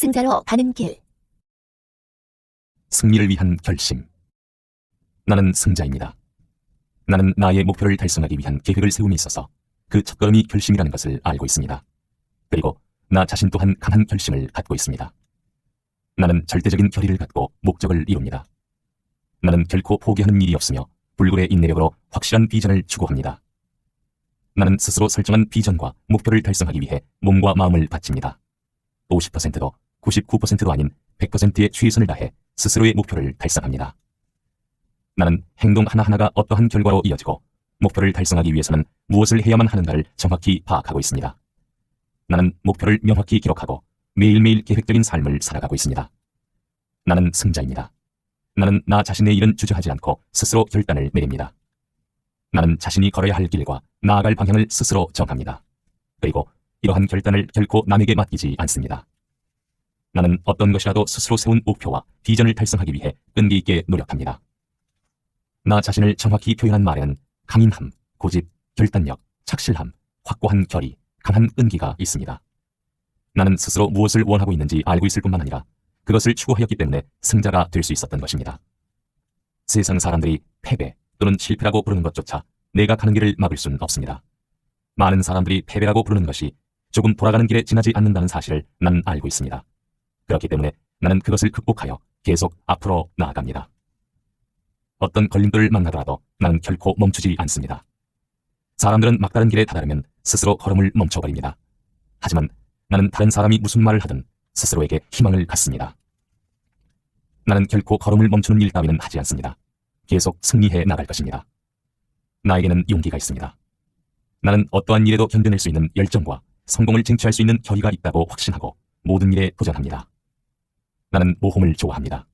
승자로 가는 길. 승리를 위한 결심. 나는 승자입니다. 나는 나의 목표를 달성하기 위한 계획을 세움에 있어서 그 첫걸음이 결심이라는 것을 알고 있습니다. 그리고 나 자신 또한 강한 결심을 갖고 있습니다. 나는 절대적인 결의를 갖고 목적을 이룹니다. 나는 결코 포기하는 일이 없으며 불굴의 인내력으로 확실한 비전을 추구합니다. 나는 스스로 설정한 비전과 목표를 달성하기 위해 몸과 마음을 바칩니다. 50%도 99%도 아닌 100%의 최선을 다해 스스로의 목표를 달성합니다. 나는 행동 하나하나가 어떠한 결과로 이어지고 목표를 달성하기 위해서는 무엇을 해야만 하는가를 정확히 파악하고 있습니다. 나는 목표를 명확히 기록하고 매일매일 계획적인 삶을 살아가고 있습니다. 나는 승자입니다. 나는 나 자신의 일은 주저하지 않고 스스로 결단을 내립니다. 나는 자신이 걸어야 할 길과 나아갈 방향을 스스로 정합니다. 그리고 이러한 결단을 결코 남에게 맡기지 않습니다. 나는 어떤 것이라도 스스로 세운 목표와 비전을 달성하기 위해 끈기 있게 노력합니다. 나 자신을 정확히 표현한 말에는 강인함, 고집, 결단력, 착실함, 확고한 결의, 강한 끈기가 있습니다. 나는 스스로 무엇을 원하고 있는지 알고 있을 뿐만 아니라 그것을 추구하였기 때문에 승자가 될 수 있었던 것입니다. 세상 사람들이 패배 또는 실패라고 부르는 것조차 내가 가는 길을 막을 수는 없습니다. 많은 사람들이 패배라고 부르는 것이 조금 돌아가는 길에 지나지 않는다는 사실을 나는 알고 있습니다. 그렇기 때문에 나는 그것을 극복하여 계속 앞으로 나아갑니다. 어떤 걸림돌을 만나더라도 나는 결코 멈추지 않습니다. 사람들은 막다른 길에 다다르면 스스로 걸음을 멈춰버립니다. 하지만 나는 다른 사람이 무슨 말을 하든 스스로에게 희망을 갖습니다. 나는 결코 걸음을 멈추는 일 따위는 하지 않습니다. 계속 승리해 나갈 것입니다. 나에게는 용기가 있습니다. 나는 어떠한 일에도 견뎌낼 수 있는 열정과 성공을 쟁취할 수 있는 결의가 있다고 확신하고 모든 일에 도전합니다. 나는 모험을 좋아합니다.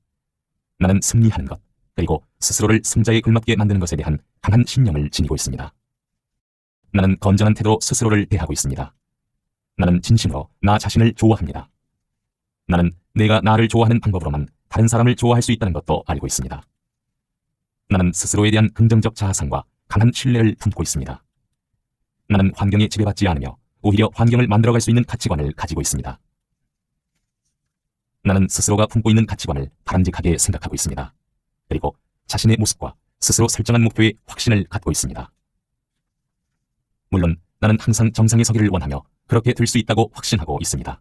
나는 승리하는 것, 그리고 스스로를 승자에 걸맞게 만드는 것에 대한 강한 신념을 지니고 있습니다. 나는 건전한 태도로 스스로를 대하고 있습니다. 나는 진심으로 나 자신을 좋아합니다. 나는 내가 나를 좋아하는 방법으로만 다른 사람을 좋아할 수 있다는 것도 알고 있습니다. 나는 스스로에 대한 긍정적 자아상과 강한 신뢰를 품고 있습니다. 나는 환경에 지배받지 않으며 오히려 환경을 만들어갈 수 있는 가치관을 가지고 있습니다. 나는 스스로가 품고 있는 가치관을 바람직하게 생각하고 있습니다. 그리고 자신의 모습과 스스로 설정한 목표에 확신을 갖고 있습니다. 물론 나는 항상 정상에 서기를 원하며 그렇게 될 수 있다고 확신하고 있습니다.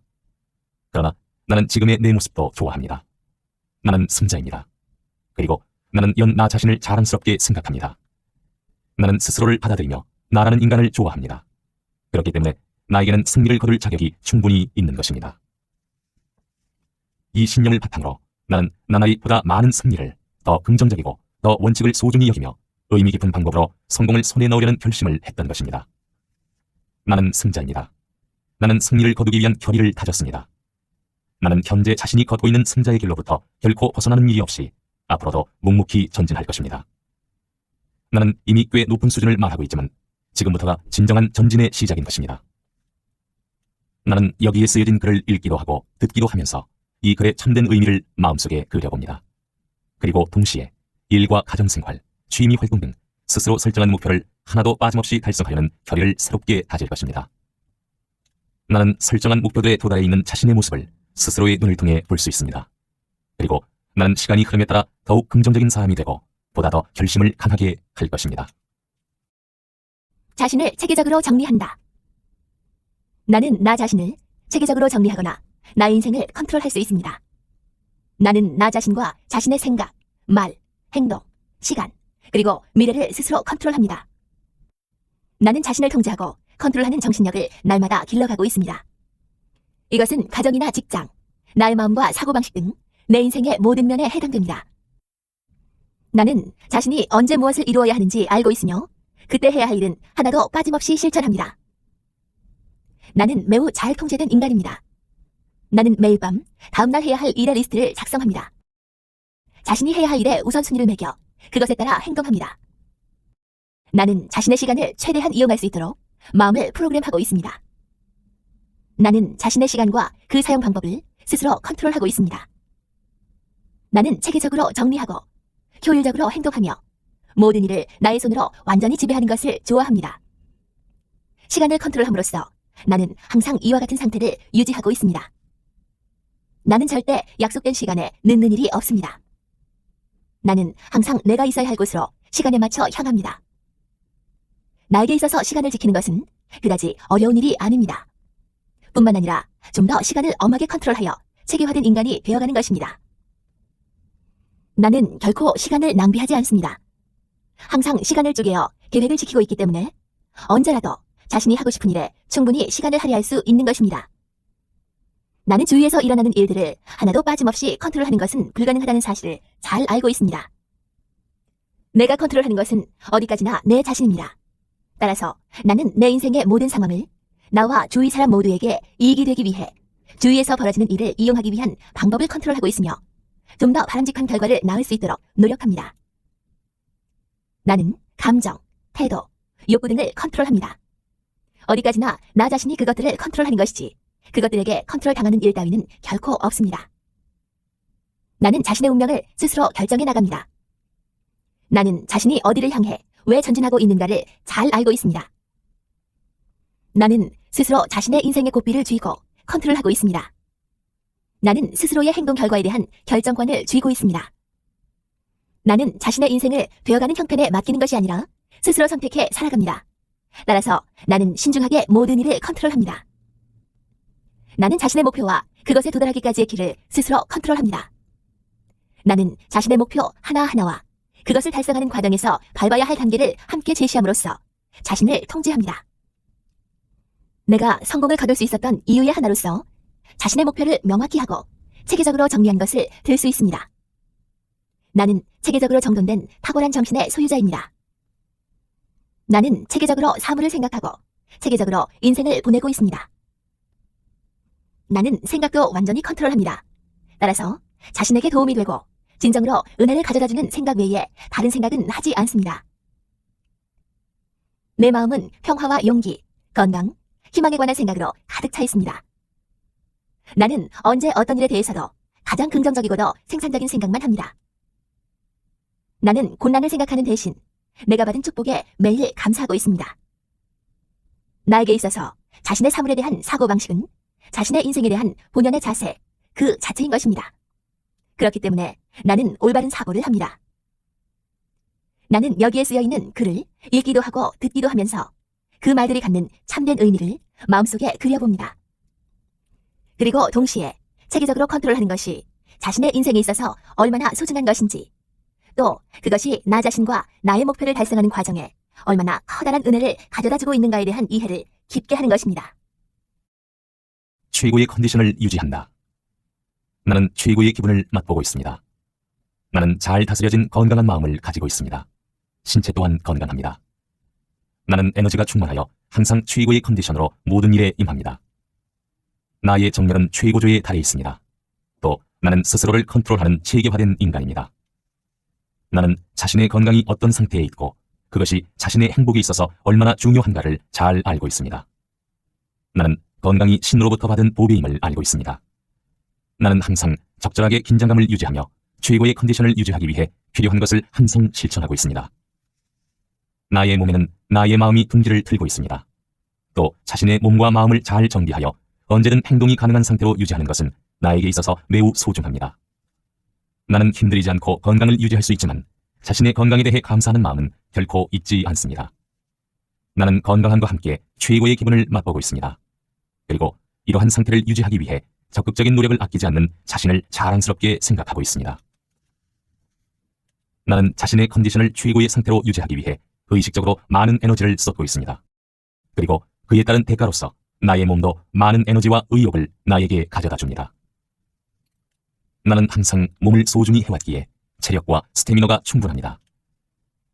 그러나 나는 지금의 내 모습도 좋아합니다. 나는 승자입니다. 그리고 나는 나 자신을 자랑스럽게 생각합니다. 나는 스스로를 받아들이며 나라는 인간을 좋아합니다. 그렇기 때문에 나에게는 승리를 거둘 자격이 충분히 있는 것입니다. 이 신념을 바탕으로 나는 나날이 보다 많은 승리를 더 긍정적이고 더 원칙을 소중히 여기며 의미 깊은 방법으로 성공을 손에 넣으려는 결심을 했던 것입니다. 나는 승자입니다. 나는 승리를 거두기 위한 결의를 다졌습니다. 나는 현재 자신이 걷고 있는 승자의 길로부터 결코 벗어나는 일이 없이 앞으로도 묵묵히 전진할 것입니다. 나는 이미 꽤 높은 수준을 말하고 있지만 지금부터가 진정한 전진의 시작인 것입니다. 나는 여기에 쓰여진 글을 읽기도 하고 듣기도 하면서 이 글의 참된 의미를 마음속에 그려봅니다. 그리고 동시에 일과 가정생활, 취미 활동 등 스스로 설정한 목표를 하나도 빠짐없이 달성하려는 결의를 새롭게 다질 것입니다. 나는 설정한 목표들에 도달해 있는 자신의 모습을 스스로의 눈을 통해 볼 수 있습니다. 그리고 나는 시간이 흐름에 따라 더욱 긍정적인 사람이 되고 보다 더 결심을 강하게 할 것입니다. 자신을 체계적으로 정리한다. 나는 나 자신을 체계적으로 정리하거나 나의 인생을 컨트롤할 수 있습니다. 나는 나 자신과 자신의 생각, 말, 행동, 시간, 그리고 미래를 스스로 컨트롤합니다. 나는 자신을 통제하고 컨트롤하는 정신력을 날마다 길러가고 있습니다. 이것은 가정이나 직장, 나의 마음과 사고방식 등 내 인생의 모든 면에 해당됩니다. 나는 자신이 언제 무엇을 이루어야 하는지 알고 있으며 그때 해야 할 일은 하나도 빠짐없이 실천합니다. 나는 매우 잘 통제된 인간입니다. 나는 매일 밤 다음날 해야 할 일의 리스트를 작성합니다. 자신이 해야 할 일에 우선순위를 매겨 그것에 따라 행동합니다. 나는 자신의 시간을 최대한 이용할 수 있도록 마음을 프로그램하고 있습니다. 나는 자신의 시간과 그 사용 방법을 스스로 컨트롤하고 있습니다. 나는 체계적으로 정리하고 효율적으로 행동하며 모든 일을 나의 손으로 완전히 지배하는 것을 좋아합니다. 시간을 컨트롤함으로써 나는 항상 이와 같은 상태를 유지하고 있습니다. 나는 절대 약속된 시간에 늦는 일이 없습니다. 나는 항상 내가 있어야 할 곳으로 시간에 맞춰 향합니다. 나에게 있어서 시간을 지키는 것은 그다지 어려운 일이 아닙니다. 뿐만 아니라 좀 더 시간을 엄하게 컨트롤하여 체계화된 인간이 되어가는 것입니다. 나는 결코 시간을 낭비하지 않습니다. 항상 시간을 쪼개어 계획을 지키고 있기 때문에 언제라도 자신이 하고 싶은 일에 충분히 시간을 할애할 수 있는 것입니다. 나는 주위에서 일어나는 일들을 하나도 빠짐없이 컨트롤하는 것은 불가능하다는 사실을 잘 알고 있습니다. 내가 컨트롤하는 것은 어디까지나 내 자신입니다. 따라서 나는 내 인생의 모든 상황을 나와 주위 사람 모두에게 이익이 되기 위해 주위에서 벌어지는 일을 이용하기 위한 방법을 컨트롤하고 있으며 좀 더 바람직한 결과를 낳을 수 있도록 노력합니다. 나는 감정, 태도, 욕구 등을 컨트롤합니다. 어디까지나 나 자신이 그것들을 컨트롤하는 것이지 그것들에게 컨트롤 당하는 일 따위는 결코 없습니다. 나는 자신의 운명을 스스로 결정해 나갑니다. 나는 자신이 어디를 향해 왜 전진하고 있는가를 잘 알고 있습니다. 나는 스스로 자신의 인생의 고삐를 쥐고 컨트롤하고 있습니다. 나는 스스로의 행동 결과에 대한 결정권을 쥐고 있습니다. 나는 자신의 인생을 되어가는 형편에 맡기는 것이 아니라 스스로 선택해 살아갑니다. 따라서 나는 신중하게 모든 일을 컨트롤합니다. 나는 자신의 목표와 그것에 도달하기까지의 길을 스스로 컨트롤합니다. 나는 자신의 목표 하나하나와 그것을 달성하는 과정에서 밟아야 할 단계를 함께 제시함으로써 자신을 통제합니다. 내가 성공을 거둘 수 있었던 이유의 하나로서 자신의 목표를 명확히 하고 체계적으로 정리한 것을 들 수 있습니다. 나는 체계적으로 정돈된 탁월한 정신의 소유자입니다. 나는 체계적으로 사물을 생각하고 체계적으로 인생을 보내고 있습니다. 나는 생각도 완전히 컨트롤합니다. 따라서 자신에게 도움이 되고 진정으로 은혜를 가져다주는 생각 외에 다른 생각은 하지 않습니다. 내 마음은 평화와 용기, 건강, 희망에 관한 생각으로 가득 차 있습니다. 나는 언제 어떤 일에 대해서도 가장 긍정적이고도 생산적인 생각만 합니다. 나는 곤란을 생각하는 대신 내가 받은 축복에 매일 감사하고 있습니다. 나에게 있어서 자신의 사물에 대한 사고방식은 자신의 인생에 대한 본연의 자세, 그 자체인 것입니다. 그렇기 때문에 나는 올바른 사고를 합니다. 나는 여기에 쓰여있는 글을 읽기도 하고 듣기도 하면서 그 말들이 갖는 참된 의미를 마음속에 그려봅니다. 그리고 동시에 체계적으로 컨트롤하는 것이 자신의 인생에 있어서 얼마나 소중한 것인지, 또 그것이 나 자신과 나의 목표를 달성하는 과정에 얼마나 커다란 은혜를 가져다주고 있는가에 대한 이해를 깊게 하는 것입니다. 최고의 컨디션을 유지한다. 나는 최고의 기분을 맛보고 있습니다. 나는 잘 다스려진 건강한 마음을 가지고 있습니다. 신체 또한 건강합니다. 나는 에너지가 충만하여 항상 최고의 컨디션으로 모든 일에 임합니다. 나의 정열은 최고조에 달해 있습니다. 또 나는 스스로를 컨트롤하는 체계화된 인간입니다. 나는 자신의 건강이 어떤 상태에 있고 그것이 자신의 행복에 있어서 얼마나 중요한가를 잘 알고 있습니다. 나는 건강이 신으로부터 받은 보배임을 알고 있습니다. 나는 항상 적절하게 긴장감을 유지하며 최고의 컨디션을 유지하기 위해 필요한 것을 항상 실천하고 있습니다. 나의 몸에는 나의 마음이 둥지를 틀고 있습니다. 또 자신의 몸과 마음을 잘 정비하여 언제든 행동이 가능한 상태로 유지하는 것은 나에게 있어서 매우 소중합니다. 나는 힘들이지 않고 건강을 유지할 수 있지만 자신의 건강에 대해 감사하는 마음은 결코 잊지 않습니다. 나는 건강함과 함께 최고의 기분을 맛보고 있습니다. 그리고 이러한 상태를 유지하기 위해 적극적인 노력을 아끼지 않는 자신을 자랑스럽게 생각하고 있습니다. 나는 자신의 컨디션을 최고의 상태로 유지하기 위해 의식적으로 많은 에너지를 쏟고 있습니다. 그리고 그에 따른 대가로서 나의 몸도 많은 에너지와 의욕을 나에게 가져다 줍니다. 나는 항상 몸을 소중히 해왔기에 체력과 스태미너가 충분합니다.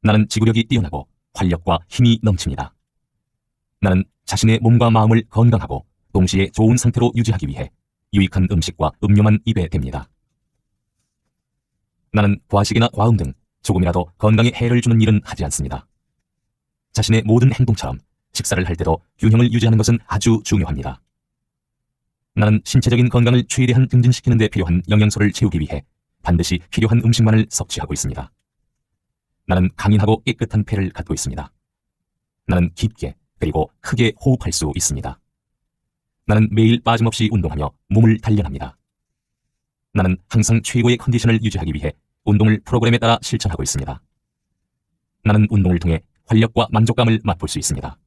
나는 지구력이 뛰어나고 활력과 힘이 넘칩니다. 나는 자신의 몸과 마음을 건강하고 동시에 좋은 상태로 유지하기 위해 유익한 음식과 음료만 입에 댑니다. 나는 과식이나 과음 등 조금이라도 건강에 해를 주는 일은 하지 않습니다. 자신의 모든 행동처럼 식사를 할 때도 균형을 유지하는 것은 아주 중요합니다. 나는 신체적인 건강을 최대한 증진시키는 데 필요한 영양소를 채우기 위해 반드시 필요한 음식만을 섭취하고 있습니다. 나는 강인하고 깨끗한 폐를 갖고 있습니다. 나는 깊게 그리고 크게 호흡할 수 있습니다. 나는 매일 빠짐없이 운동하며 몸을 단련합니다. 나는 항상 최고의 컨디션을 유지하기 위해 운동을 프로그램에 따라 실천하고 있습니다. 나는 운동을 통해 활력과 만족감을 맛볼 수 있습니다.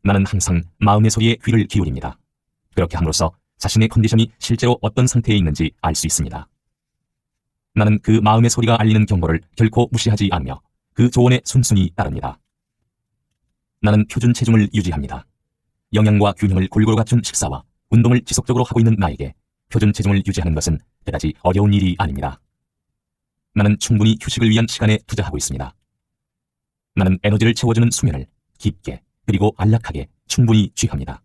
나는 항상 마음의 소리에 귀를 기울입니다. 그렇게 함으로써 자신의 컨디션이 실제로 어떤 상태에 있는지 알 수 있습니다. 나는 그 마음의 소리가 알리는 경고를 결코 무시하지 않으며 그 조언에 순순히 따릅니다. 나는 표준 체중을 유지합니다. 영양과 균형을 골고루 갖춘 식사와 운동을 지속적으로 하고 있는 나에게 표준 체중을 유지하는 것은 그다지 어려운 일이 아닙니다. 나는 충분히 휴식을 위한 시간에 투자하고 있습니다. 나는 에너지를 채워주는 수면을 깊게 그리고 안락하게 충분히 취합니다.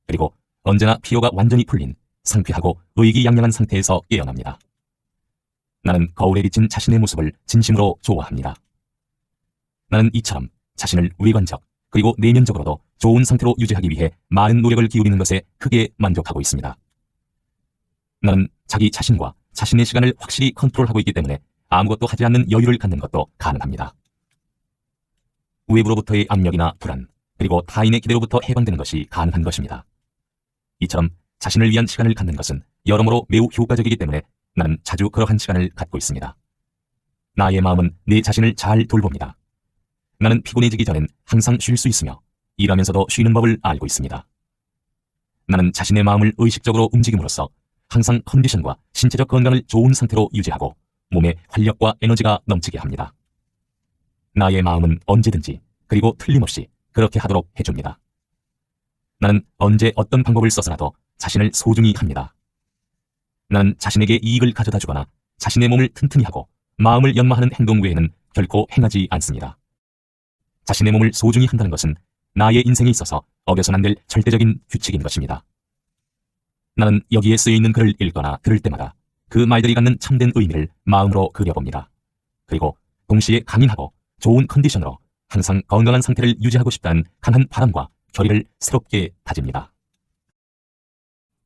그리고 언제나 피로가 완전히 풀린 상쾌하고 의기양양한 상태에서 깨어납니다. 나는 거울에 비친 자신의 모습을 진심으로 좋아합니다. 나는 이처럼 자신을 외관적 그리고 내면적으로도 좋은 상태로 유지하기 위해 많은 노력을 기울이는 것에 크게 만족하고 있습니다. 나는 자기 자신과 자신의 시간을 확실히 컨트롤하고 있기 때문에 아무것도 하지 않는 여유를 갖는 것도 가능합니다. 외부로부터의 압력이나 불안, 그리고 타인의 기대로부터 해방되는 것이 가능한 것입니다. 이처럼 자신을 위한 시간을 갖는 것은 여러모로 매우 효과적이기 때문에 나는 자주 그러한 시간을 갖고 있습니다. 나의 마음은 내 자신을 잘 돌봅니다. 나는 피곤해지기 전엔 항상 쉴 수 있으며 일하면서도 쉬는 법을 알고 있습니다. 나는 자신의 마음을 의식적으로 움직임으로써 항상 컨디션과 신체적 건강을 좋은 상태로 유지하고 몸에 활력과 에너지가 넘치게 합니다. 나의 마음은 언제든지 그리고 틀림없이 그렇게 하도록 해줍니다. 나는 언제 어떤 방법을 써서라도 자신을 소중히 합니다. 나는 자신에게 이익을 가져다 주거나 자신의 몸을 튼튼히 하고 마음을 연마하는 행동 외에는 결코 행하지 않습니다. 자신의 몸을 소중히 한다는 것은 나의 인생에 있어서 어겨서는 안 될 절대적인 규칙인 것입니다. 나는 여기에 쓰여있는 글을 읽거나 들을 때마다 그 말들이 갖는 참된 의미를 마음으로 그려봅니다. 그리고 동시에 강인하고 좋은 컨디션으로 항상 건강한 상태를 유지하고 싶다는 강한 바람과 결의를 새롭게 다집니다.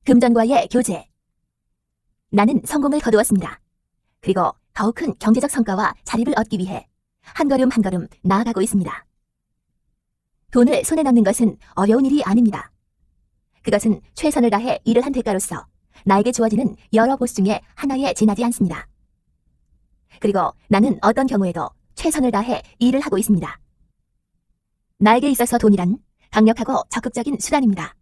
금전과의 교제. 나는 성공을 거두었습니다. 그리고 더욱 큰 경제적 성과와 자립을 얻기 위해 한 걸음 한 걸음 나아가고 있습니다. 돈을 손에 넣는 것은 어려운 일이 아닙니다. 그것은 최선을 다해 일을 한 대가로서 나에게 주어지는 여러 보수 중에 하나에 지나지 않습니다. 그리고 나는 어떤 경우에도 최선을 다해 일을 하고 있습니다. 나에게 있어서 돈이란 강력하고 적극적인 수단입니다.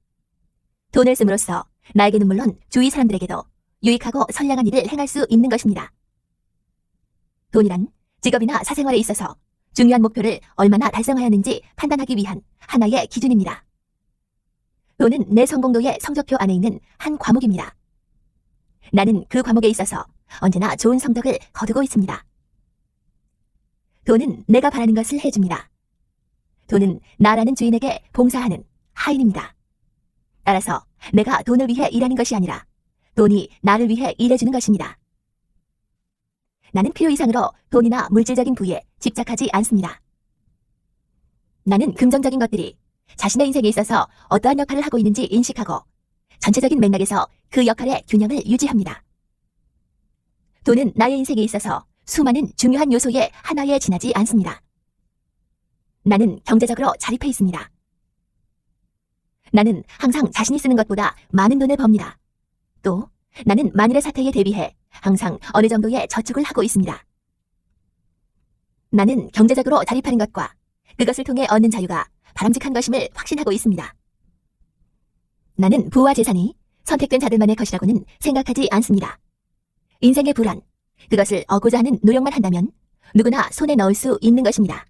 돈을 씀으로써 나에게는 물론 주위 사람들에게도 유익하고 선량한 일을 행할 수 있는 것입니다. 돈이란 직업이나 사생활에 있어서 중요한 목표를 얼마나 달성하였는지 판단하기 위한 하나의 기준입니다. 돈은 내 성공도의 성적표 안에 있는 한 과목입니다. 나는 그 과목에 있어서 언제나 좋은 성적을 거두고 있습니다. 돈은 내가 바라는 것을 해줍니다. 돈은 나라는 주인에게 봉사하는 하인입니다. 따라서 내가 돈을 위해 일하는 것이 아니라 돈이 나를 위해 일해주는 것입니다. 나는 필요 이상으로 돈이나 물질적인 부에 집착하지 않습니다. 나는 긍정적인 것들이 자신의 인생에 있어서 어떠한 역할을 하고 있는지 인식하고 전체적인 맥락에서 그 역할의 균형을 유지합니다. 돈은 나의 인생에 있어서 수많은 중요한 요소의 하나에 지나지 않습니다. 나는 경제적으로 자립해 있습니다. 나는 항상 자신이 쓰는 것보다 많은 돈을 법니다. 또 나는 만일의 사태에 대비해 항상 어느 정도의 저축을 하고 있습니다. 나는 경제적으로 자립하는 것과 그것을 통해 얻는 자유가 바람직한 것임을 확신하고 있습니다. 나는 부와 재산이 선택된 자들만의 것이라고는 생각하지 않습니다. 인생의 불안, 그것을 얻고자 하는 노력만 한다면 누구나 손에 넣을 수 있는 것입니다.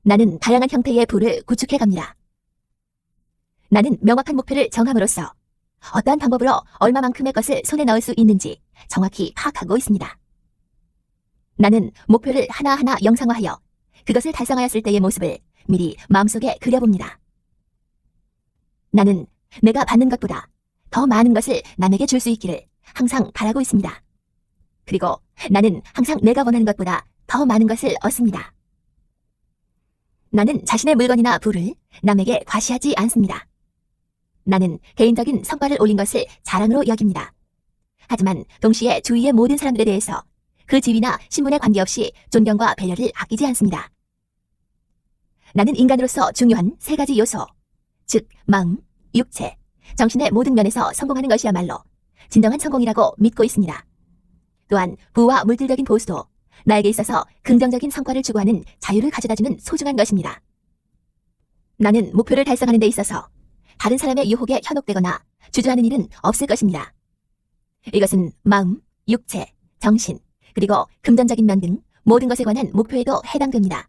나는 다양한 형태의 부를 구축해 갑니다. 나는 명확한 목표를 정함으로써 어떠한 방법으로 얼마만큼의 것을 손에 넣을 수 있는지 정확히 파악하고 있습니다. 나는 목표를 하나하나 영상화하여 그것을 달성하였을 때의 모습을 미리 마음속에 그려봅니다. 나는 내가 받는 것보다 더 많은 것을 남에게 줄 수 있기를 항상 바라고 있습니다. 그리고 나는 항상 내가 원하는 것보다 더 많은 것을 얻습니다. 나는 자신의 물건이나 부를 남에게 과시하지 않습니다. 나는 개인적인 성과를 올린 것을 자랑으로 여깁니다. 하지만 동시에 주위의 모든 사람들에 대해서 그 지위나 신분에 관계없이 존경과 배려를 아끼지 않습니다. 나는 인간으로서 중요한 세 가지 요소, 즉 마음, 육체, 정신의 모든 면에서 성공하는 것이야말로 진정한 성공이라고 믿고 있습니다. 또한 부와 물질적인 보수도 나에게 있어서 긍정적인 성과를 추구하는 자유를 가져다주는 소중한 것입니다. 나는 목표를 달성하는 데 있어서 다른 사람의 유혹에 현혹되거나 주저하는 일은 없을 것입니다. 이것은 마음, 육체, 정신, 그리고 금전적인 면 등 모든 것에 관한 목표에도 해당됩니다.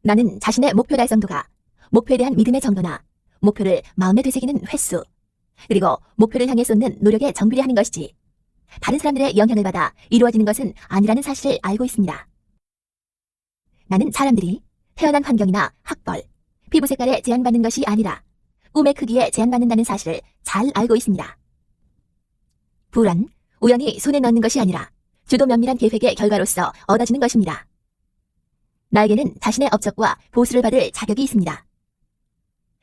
나는 자신의 목표 달성도가 목표에 대한 믿음의 정도나 목표를 마음에 되새기는 횟수, 그리고 목표를 향해 쏟는 노력에 정비례하는 것이지 다른 사람들의 영향을 받아 이루어지는 것은 아니라는 사실을 알고 있습니다. 나는 사람들이 태어난 환경이나 학벌, 피부 색깔에 제한받는 것이 아니라 꿈의 크기에 제한받는다는 사실을 잘 알고 있습니다. 부란 우연히 손에 넣는 것이 아니라 주도 면밀한 계획의 결과로서 얻어지는 것입니다. 나에게는 자신의 업적과 보수를 받을 자격이 있습니다.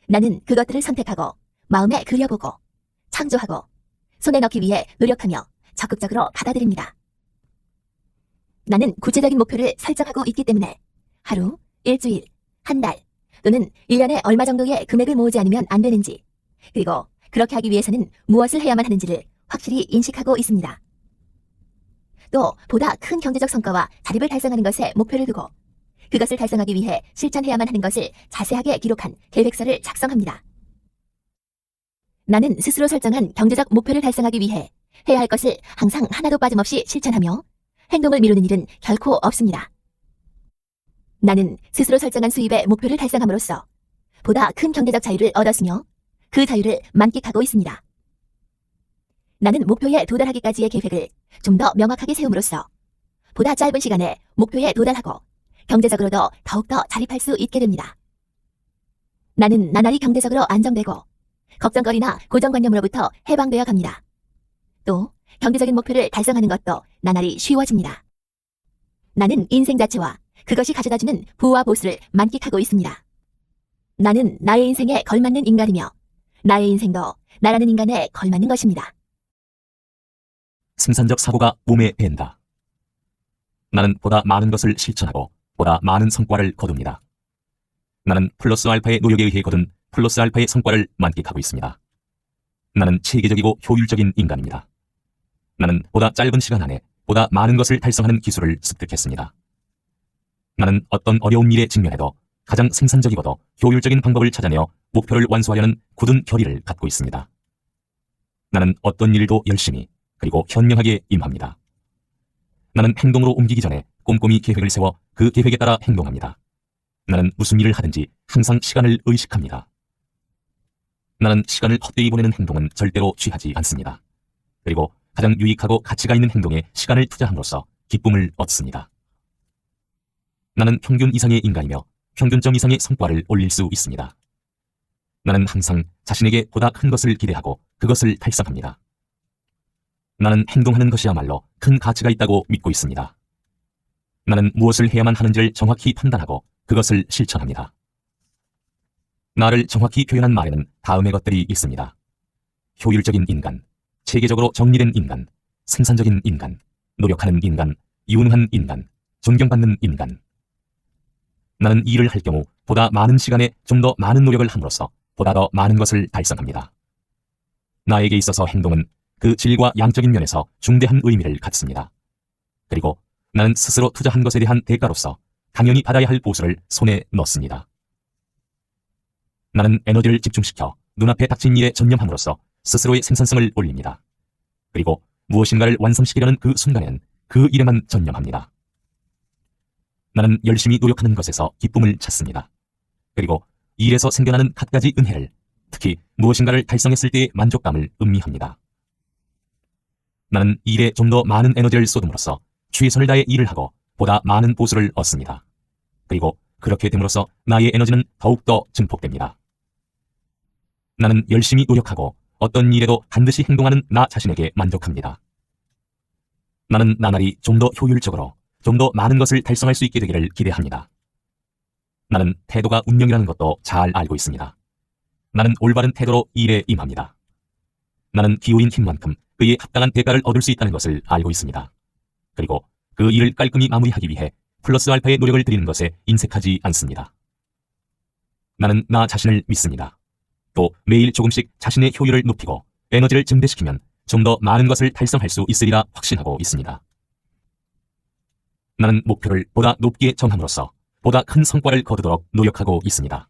나는 그것들을 선택하고 마음에 그려보고 창조하고 손에 넣기 위해 노력하며 적극적으로 받아들입니다. 나는 구체적인 목표를 설정하고 있기 때문에 하루, 일주일, 한 달 또는 1년에 얼마 정도의 금액을 모으지 않으면 안 되는지, 그리고 그렇게 하기 위해서는 무엇을 해야만 하는지를 확실히 인식하고 있습니다. 또 보다 큰 경제적 성과와 자립을 달성하는 것에 목표를 두고 그것을 달성하기 위해 실천해야만 하는 것을 자세하게 기록한 계획서를 작성합니다. 나는 스스로 설정한 경제적 목표를 달성하기 위해 해야 할 것을 항상 하나도 빠짐없이 실천하며 행동을 미루는 일은 결코 없습니다. 나는 스스로 설정한 수입의 목표를 달성함으로써 보다 큰 경제적 자유를 얻었으며 그 자유를 만끽하고 있습니다. 나는 목표에 도달하기까지의 계획을 좀 더 명확하게 세움으로써 보다 짧은 시간에 목표에 도달하고 경제적으로도 더욱더 자립할 수 있게 됩니다. 나는 나날이 경제적으로 안정되고 걱정거리나 고정관념으로부터 해방되어 갑니다. 또 경제적인 목표를 달성하는 것도 나날이 쉬워집니다. 나는 인생 자체와 그것이 가져다주는 부와 보수를 만끽하고 있습니다. 나는 나의 인생에 걸맞는 인간이며 나의 인생도 나라는 인간에 걸맞는 것입니다. 생산적 사고가 몸에 밴다. 나는 보다 많은 것을 실천하고 보다 많은 성과를 거둡니다. 나는 플러스 알파의 노력에 의해 거둔 플러스 알파의 성과를 만끽하고 있습니다. 나는 체계적이고 효율적인 인간입니다. 나는 보다 짧은 시간 안에 보다 많은 것을 달성하는 기술을 습득했습니다. 나는 어떤 어려운 일에 직면해도 가장 생산적이고도 효율적인 방법을 찾아내어 목표를 완수하려는 굳은 결의를 갖고 있습니다. 나는 어떤 일도 열심히 그리고 현명하게 임합니다. 나는 행동으로 옮기기 전에 꼼꼼히 계획을 세워 그 계획에 따라 행동합니다. 나는 무슨 일을 하든지 항상 시간을 의식합니다. 나는 시간을 헛되이 보내는 행동은 절대로 취하지 않습니다. 그리고 가장 유익하고 가치가 있는 행동에 시간을 투자함으로써 기쁨을 얻습니다. 나는 평균 이상의 인간이며 평균점 이상의 성과를 올릴 수 있습니다. 나는 항상 자신에게 보다 큰 것을 기대하고 그것을 달성합니다. 나는 행동하는 것이야말로 큰 가치가 있다고 믿고 있습니다. 나는 무엇을 해야만 하는지를 정확히 판단하고 그것을 실천합니다. 나를 정확히 표현한 말에는 다음의 것들이 있습니다. 효율적인 인간, 체계적으로 정리된 인간, 생산적인 인간, 노력하는 인간, 유능한 인간, 존경받는 인간. 나는 일을 할 경우 보다 많은 시간에 좀 더 많은 노력을 함으로써 보다 더 많은 것을 달성합니다. 나에게 있어서 행동은 그 질과 양적인 면에서 중대한 의미를 갖습니다. 그리고 나는 스스로 투자한 것에 대한 대가로서 당연히 받아야 할 보수를 손에 넣습니다. 나는 에너지를 집중시켜 눈앞에 닥친 일에 전념함으로써 스스로의 생산성을 올립니다. 그리고 무엇인가를 완성시키려는 그 순간에는 그 일에만 전념합니다. 나는 열심히 노력하는 것에서 기쁨을 찾습니다. 그리고 이 일에서 생겨나는 갖가지 은혜를, 특히 무엇인가를 달성했을 때의 만족감을 음미합니다. 나는 일에 좀 더 많은 에너지를 쏟음으로써 최선을 다해 일을 하고 보다 많은 보수를 얻습니다. 그리고 그렇게 됨으로써 나의 에너지는 더욱더 증폭됩니다. 나는 열심히 노력하고 어떤 일에도 반드시 행동하는 나 자신에게 만족합니다. 나는 나날이 좀 더 효율적으로 좀 더 많은 것을 달성할 수 있게 되기를 기대합니다. 나는 태도가 운명이라는 것도 잘 알고 있습니다. 나는 올바른 태도로 일에 임합니다. 나는 기울인 힘만큼 그에 합당한 대가를 얻을 수 있다는 것을 알고 있습니다. 그리고 그 일을 깔끔히 마무리하기 위해 플러스 알파의 노력을 들이는 것에 인색하지 않습니다. 나는 나 자신을 믿습니다. 또 매일 조금씩 자신의 효율을 높이고 에너지를 증대시키면 좀 더 많은 것을 달성할 수 있으리라 확신하고 있습니다. 나는 목표를 보다 높게 정함으로써 보다 큰 성과를 거두도록 노력하고 있습니다.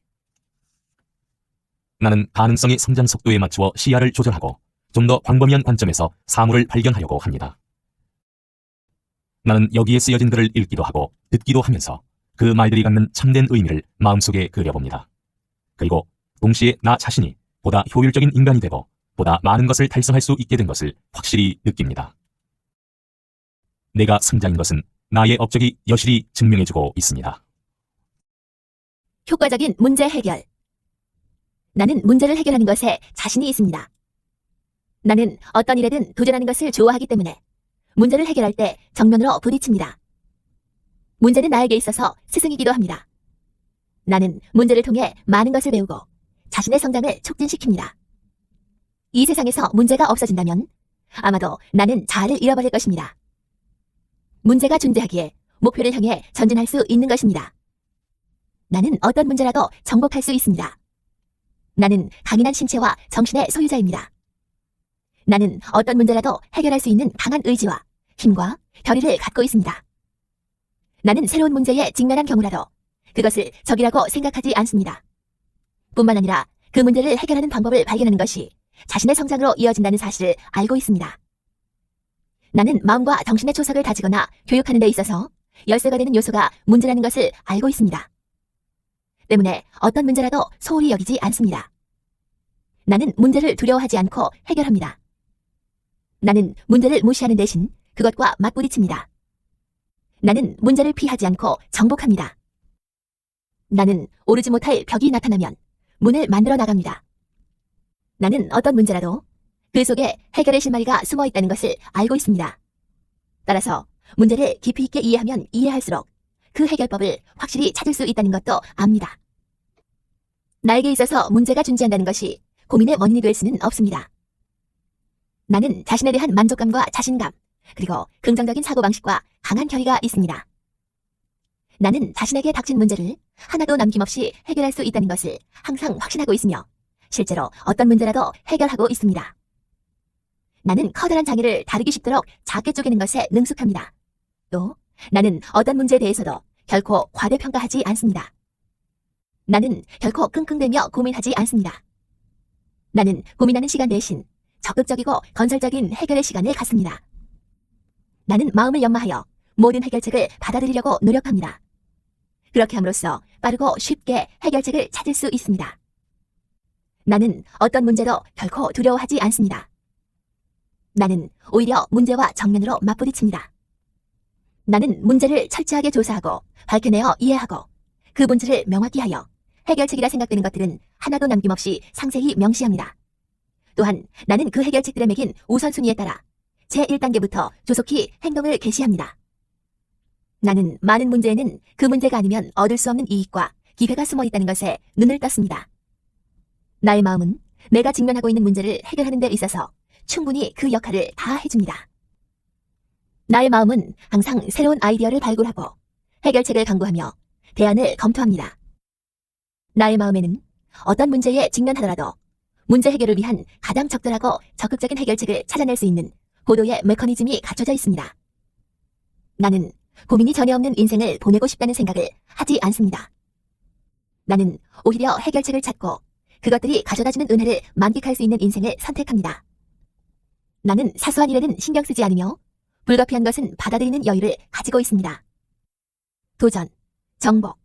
나는 가능성의 성장 속도에 맞추어 시야를 조절하고 좀 더 광범위한 관점에서 사물을 발견하려고 합니다. 나는 여기에 쓰여진 글을 읽기도 하고 듣기도 하면서 그 말들이 갖는 참된 의미를 마음속에 그려봅니다. 그리고 동시에 나 자신이 보다 효율적인 인간이 되고 보다 많은 것을 달성할 수 있게 된 것을 확실히 느낍니다. 내가 승자인 것은 나의 업적이 여실히 증명해주고 있습니다. 효과적인 문제 해결. 나는 문제를 해결하는 것에 자신이 있습니다. 나는 어떤 일에든 도전하는 것을 좋아하기 때문에 문제를 해결할 때 정면으로 부딪힙니다. 문제는 나에게 있어서 스승이기도 합니다. 나는 문제를 통해 많은 것을 배우고 자신의 성장을 촉진시킵니다. 이 세상에서 문제가 없어진다면 아마도 나는 자아를 잃어버릴 것입니다. 문제가 존재하기에 목표를 향해 전진할 수 있는 것입니다. 나는 어떤 문제라도 정복할 수 있습니다. 나는 강인한 신체와 정신의 소유자입니다. 나는 어떤 문제라도 해결할 수 있는 강한 의지와 힘과 결의를 갖고 있습니다. 나는 새로운 문제에 직면한 경우라도 그것을 적이라고 생각하지 않습니다. 뿐만 아니라 그 문제를 해결하는 방법을 발견하는 것이 자신의 성장으로 이어진다는 사실을 알고 있습니다. 나는 마음과 정신의 초석을 다지거나 교육하는 데 있어서 열쇠가 되는 요소가 문제라는 것을 알고 있습니다. 때문에 어떤 문제라도 소홀히 여기지 않습니다. 나는 문제를 두려워하지 않고 해결합니다. 나는 문제를 무시하는 대신 그것과 맞부딪힙니다. 나는 문제를 피하지 않고 정복합니다. 나는 오르지 못할 벽이 나타나면 문을 만들어 나갑니다. 나는 어떤 문제라도 그 속에 해결의 실마리가 숨어 있다는 것을 알고 있습니다. 따라서 문제를 깊이 있게 이해하면 이해할수록 그 해결법을 확실히 찾을 수 있다는 것도 압니다. 나에게 있어서 문제가 존재한다는 것이 고민의 원인이 될 수는 없습니다. 나는 자신에 대한 만족감과 자신감, 그리고 긍정적인 사고방식과 강한 결의가 있습니다. 나는 자신에게 닥친 문제를 하나도 남김없이 해결할 수 있다는 것을 항상 확신하고 있으며 실제로 어떤 문제라도 해결하고 있습니다. 나는 커다란 장애를 다루기 쉽도록 작게 쪼개는 것에 능숙합니다. 또 나는 어떤 문제에 대해서도 결코 과대평가하지 않습니다. 나는 결코 끙끙대며 고민하지 않습니다. 나는 고민하는 시간 대신 적극적이고 건설적인 해결의 시간을 갖습니다. 나는 마음을 연마하여 모든 해결책을 받아들이려고 노력합니다. 그렇게 함으로써 빠르고 쉽게 해결책을 찾을 수 있습니다. 나는 어떤 문제도 결코 두려워하지 않습니다. 나는 오히려 문제와 정면으로 맞부딪힙니다. 나는 문제를 철저하게 조사하고 밝혀내어 이해하고 그 본질을 명확히 하여 해결책이라 생각되는 것들은 하나도 남김없이 상세히 명시합니다. 또한 나는 그 해결책들에 매긴 우선순위에 따라 제1단계부터 조속히 행동을 개시합니다. 나는 많은 문제에는 그 문제가 아니면 얻을 수 없는 이익과 기회가 숨어 있다는 것에 눈을 떴습니다. 나의 마음은 내가 직면하고 있는 문제를 해결하는 데 있어서 충분히 그 역할을 다 해줍니다. 나의 마음은 항상 새로운 아이디어를 발굴하고 해결책을 강구하며 대안을 검토합니다. 나의 마음에는 어떤 문제에 직면하더라도 문제 해결을 위한 가장 적절하고 적극적인 해결책을 찾아낼 수 있는 고도의 메커니즘이 갖춰져 있습니다. 나는 고민이 전혀 없는 인생을 보내고 싶다는 생각을 하지 않습니다. 나는 오히려 해결책을 찾고 그것들이 가져다주는 은혜를 만끽할 수 있는 인생을 선택합니다. 나는 사소한 일에는 신경 쓰지 않으며 불가피한 것은 받아들이는 여유를 가지고 있습니다. 도전, 정복,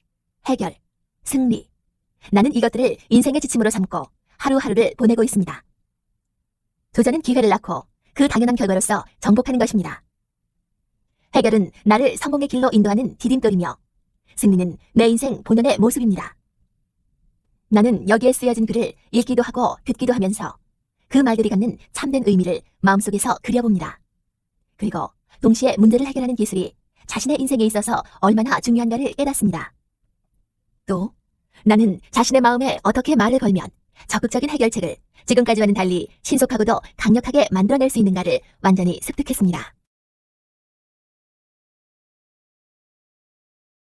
해결, 승리. 나는 이것들을 인생의 지침으로 삼고 하루하루를 보내고 있습니다. 도전은 기회를 낳고 그 당연한 결과로서 정복하는 것입니다. 해결은 나를 성공의 길로 인도하는 디딤돌이며 승리는 내 인생 본연의 모습입니다. 나는 여기에 쓰여진 글을 읽기도 하고 듣기도 하면서 그 말들이 갖는 참된 의미를 마음속에서 그려봅니다. 그리고 동시에 문제를 해결하는 기술이 자신의 인생에 있어서 얼마나 중요한가를 깨닫습니다. 또 나는 자신의 마음에 어떻게 말을 걸면 적극적인 해결책을 지금까지와는 달리 신속하고도 강력하게 만들어낼 수 있는가를 완전히 습득했습니다.